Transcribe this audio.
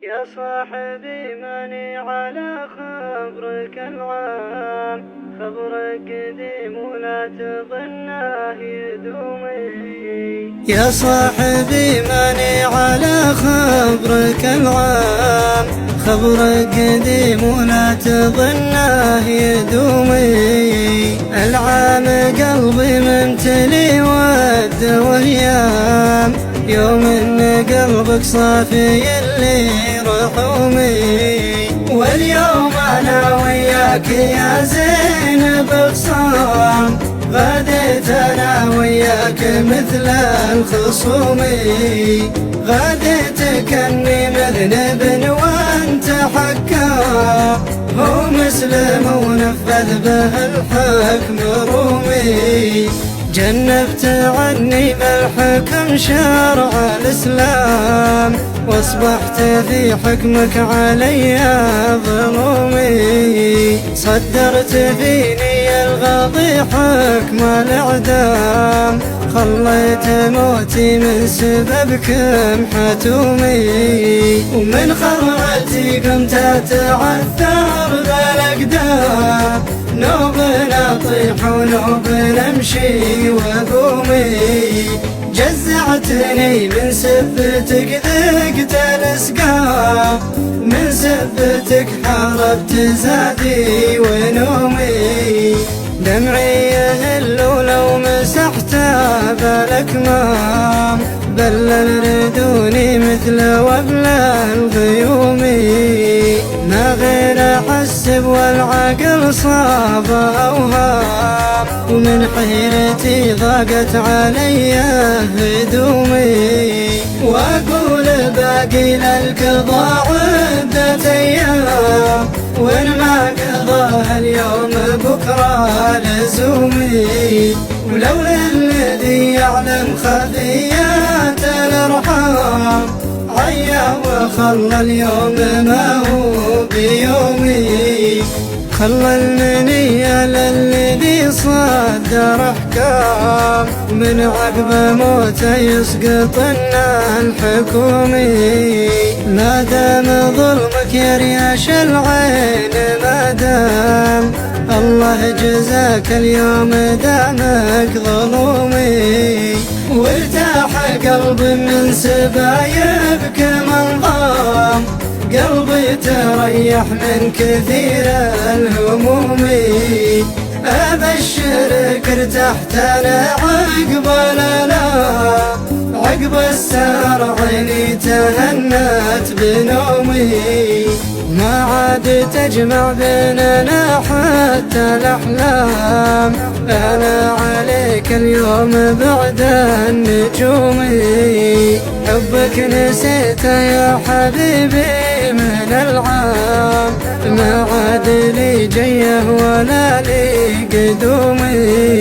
يا صاحبي ماني على خبرك العام، خبرك قديم ولا تظنه يدومي. يا صاحبي ماني على خبرك العام، خبرك قديم ولا تظنه يدومي. العام قلبي ممتلي ود وايام، يوم ان قلبك صافي اللي رحومي. واليوم انا وياك يا زين بخصام، غديت انا وياك مثل الخصوم. غديت كاني مذنب وانت حكام، هو مسلم ونفذ به الحكم رومي. جنبت عني بالحكم شرع الإسلام، واصبحت في حكمك علي ظلومي. صدرت فيني الغاضي حكم الإعدام، خليت موتي من سببكم حتومي. ومن خرتي قمت أتعثر بالأقدام، نوب نطيح ونوب نمشي وقومي. جزعتني من سبتك ذقت الاسقام، من سبتك حاربت زادي ونومي. دمعي يهل ولو مسحت بالأكمام، بل ردوني مثل وبل الغيوم. ما غير احسب والعقل صاب اوهام، ومن حيرتي ضاقت علي هدومي. واقول باقي للقضاء عدة ايام، وان ما قضاها اليوم بكره لزومي. ولولا الذي يعلم خفيات الارحام، عيا وخلى اليوم ما هو بيومي. خلى المنية للذي صدر احكام، من عقب موته يسقطنا الحكومي. ما دام ظلمك يا رياش العين ما دام، الله جزاك اليوم دامك ظلومي. وارتاح قلب من سبايبك منظام، قلبي تريح من كثير الهموم. أبشرك ارتحت أنا عقب الآلام، عقب السهر عيني تهنت بنومي. ما عاد تجمع بيننا حتى الأحلام، أنا عليك اليوم بعد النجوم. حبك نسيته يا حبيبي من العام، ما عاد لي جيه ولا لي قدومي.